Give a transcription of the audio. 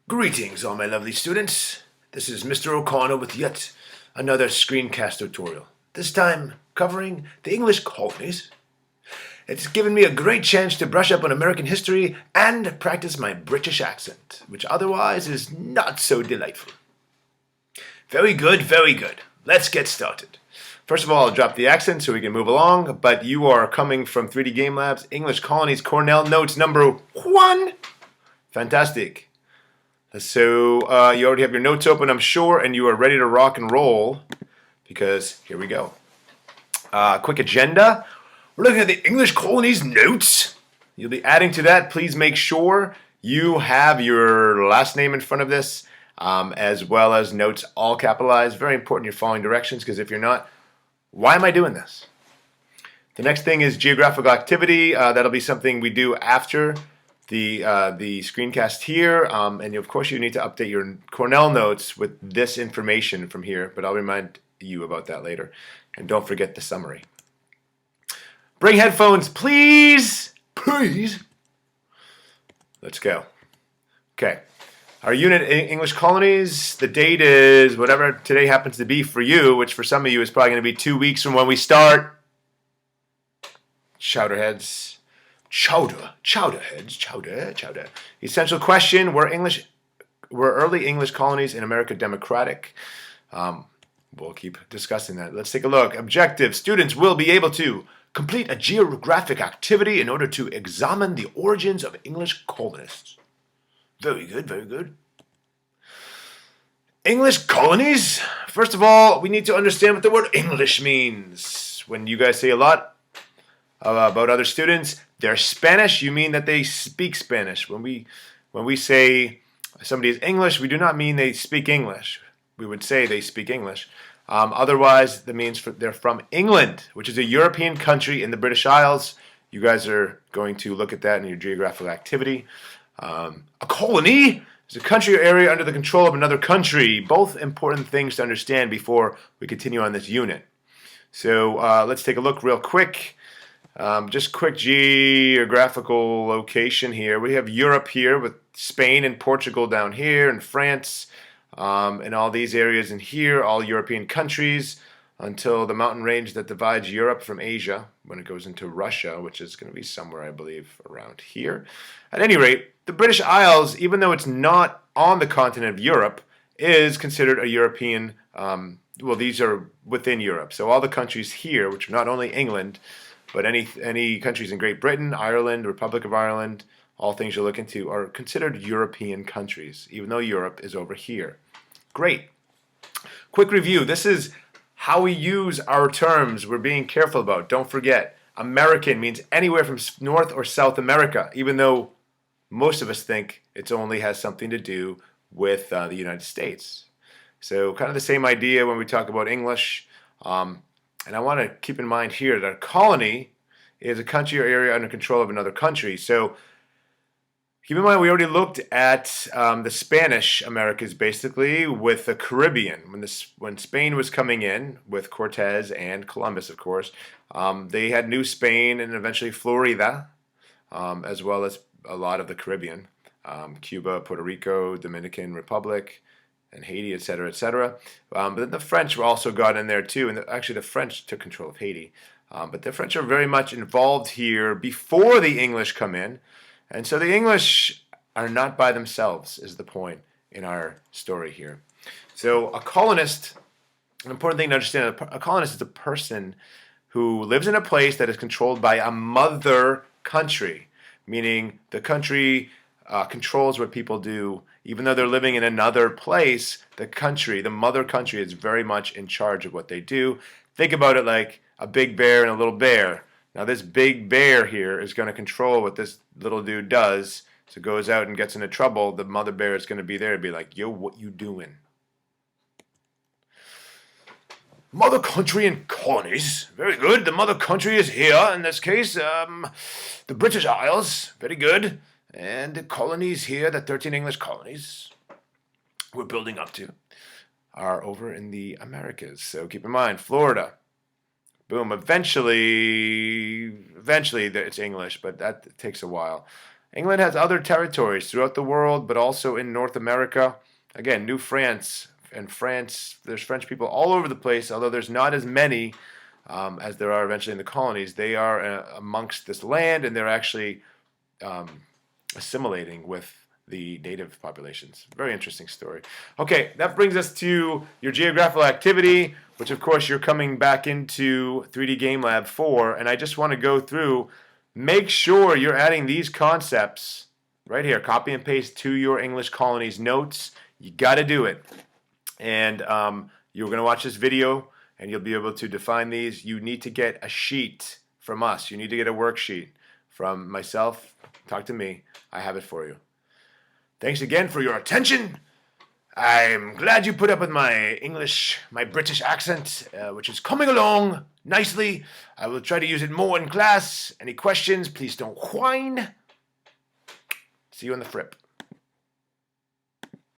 Greetings, all my lovely students. This is Mr. O'Connor with yet another screencast tutorial. This time covering the English colonies. It's given me a great chance to brush up on American history and practice my British accent, which otherwise is not so delightful. Very good, very good. Let's get started. First of all, I'll drop the accent so we can move along, but you are coming from 3D Game Lab's English Colonies Cornell Notes number 1. Fantastic. So you already have your notes open, I'm sure, and you are ready to rock and roll because here we go. Quick agenda. We're looking at the English Colonies notes. You'll be adding to that. Please make sure you have your last name in front of this, as well as notes all capitalized. Very important you're following directions, because if you're not, why am I doing this? The next thing is geographical activity. That'll be something we do after the screencast here, and of course you need to update your Cornell notes with this information from here, but I'll remind you about that later. And don't forget the summary. Bring headphones, please! Please! Let's go. Okay. Our unit, English Colonies, the date is whatever today happens to be for you, which for some of you is probably going to be 2 weeks from when we start. Chowderheads. Chowder. Essential question: Were early English colonies in America democratic? We'll keep discussing that. Let's take a look. Objective: students will be able to complete a geographic activity in order to examine the origins of English colonists. Very good, very good. English colonies. First of all, we need to understand what the word English means. When you guys say a lot about other students, they're Spanish, you mean that they speak Spanish. When we say somebody is English, we do not mean they speak English. We would say they speak English. Otherwise, that means they're from England, which is a European country in the British Isles. You guys are going to look at that in your geographical activity. A colony is a country or area under the control of another country. Both important things to understand before we continue on this unit. So let's take a look real quick. Just quick geographical location here. We have Europe here with Spain and Portugal down here, and France, and all these areas in here, all European countries, until the mountain range that divides Europe from Asia when it goes into Russia, which is going to be somewhere, I believe, around here. At any rate, the British Isles, even though it's not on the continent of Europe, is considered a European, well, these are within Europe. So all the countries here, which are not only England, but any countries in Great Britain, Ireland, Republic of Ireland, all things you look into, are considered European countries, even though Europe is over here. Great. Quick review. This is how we use our terms we're being careful about. Don't forget, American means anywhere from North or South America, even though most of us think it only has something to do with the United States. So kind of the same idea when we talk about English. And I want to keep in mind here that a colony is a country or area under control of another country. So keep in mind we already looked at the Spanish Americas basically with the Caribbean. When Spain was coming in with Cortez and Columbus, of course, they had New Spain and eventually Florida, as well as a lot of the Caribbean, Cuba, Puerto Rico, Dominican Republic, and Haiti, etc., etc. But then the French were also got in there too, and actually the French took control of Haiti. But the French are very much involved here before the English come in, and so the English are not by themselves, is the point in our story here. So a colonist, an important thing to understand, a colonist is a person who lives in a place that is controlled by a mother country, meaning the country controls what people do. Even though they're living in another place, the country, the mother country, is very much in charge of what they do. Think about it like a big bear and a little bear. Now this big bear here is going to control what this little dude does. So goes out and gets into trouble, the mother bear is going to be there and be like, yo, what you doing? Mother country and colonies. Very good. The mother country is here. In this case, the British Isles. Very good. And the colonies here, the 13 English colonies we're building up to, are over in the Americas. So keep in mind, Florida. Boom. Eventually it's English, but that takes a while. England has other territories throughout the world, but also in North America. Again, New France and France, there's French people all over the place, although there's not as many as there are eventually in the colonies. They are amongst this land, and they're actually assimilating with the native populations. Very interesting story. Okay, that brings us to your geographical activity, which of course you're coming back into 3D Game Lab for, and I just want to go through, make sure you're adding these concepts right here, copy and paste to your English Colonies notes. You got to do it. And you're going to watch this video, and you'll be able to define these. You need to get a sheet from us. You need to get a worksheet from myself. Talk to me. I have it for you. Thanks again for your attention. I'm glad you put up with my English, my British accent, which is coming along nicely. I will try to use it more in class. Any questions, please don't whine. See you on the frip.